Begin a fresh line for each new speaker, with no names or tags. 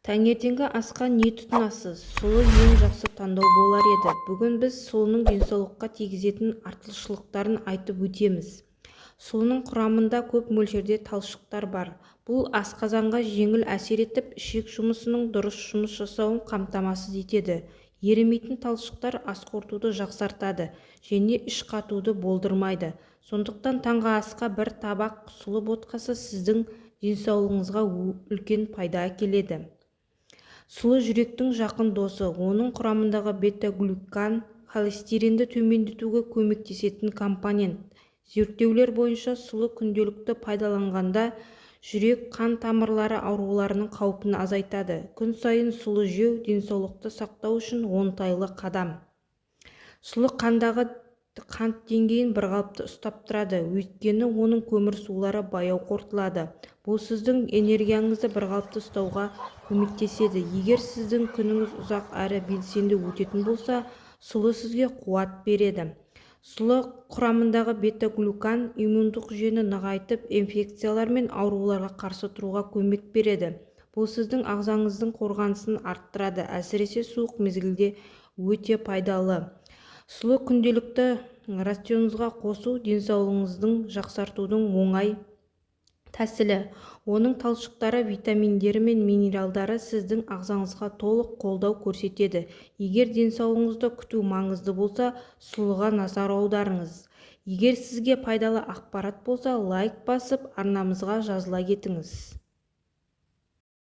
Таңертеңгі асқа не тұтынасыз? Сұлы ең жақсы таңдау болар еді. Бүгін біз сұлының денсаулыққа тигізетін артықшылықтарын айтып өтеміз. Сұлының құрамында көп мөлшерде талшықтар бар. Бұл асқазанға жеңіл әсер етіп, ішек жұмысының дұрыс жұмыс жасауын қамтамасыз етеді. Ерімейтін талшықтар ас қорытуды жақсартады және іш қатуды болдырмайды. Сондықтан таңғы асқа бір табақ сұлы ботқасы сіздің денсаулығыңызға үлкен пайда әкеледі. Сұлы жүректің жақын досы, оның құрамындағы бета-глюкан холестеринді төмендетуге көмектесетін компонент. Зерттеулер бойынша сұлы күнделікті пайдаланғанда жүрек қан тамырлары ауруларының қаупін азайтады. Күн сайын сұлы жеу денсаулықты сақтау үшін оңтайлы қадам. Сұлы қандағы қант деңгейін бірқалыпты ұстап тұрады, өйткені оның көмірсулары баяу қорытылады. Бұл сіздің энергияңызды бірқалыпты ұстауға көмектеседі. Егер сіздің күніңіз ұзақ әрі белсенді өтетін болса, сұлы сізге қуат береді. Сұлы құрамындағы бета-глюкан иммундық жүйені нығайтып, инфекциялар мен ауруларға қарсы тұруға көмек береді. Бұл сіздің ағзаңыздың қорғанысын арттырады, әсіресе суық мезгілде өте пайдалы. Сұлы күнделікті рационыңызға қосу денсаулығыңыздың жақсартудың оңай тәсілі. Оның талшықтары, витаминдері мен минералдары сіздің ағзаңызға толық қолдау көрсетеді. Егер денсаулығыңызды күту маңызды болса, сұлыға назар аударыңыз. Егер сізге пайдалы ақпарат болса, лайк басып, арнамызға жазыла кетіңіз.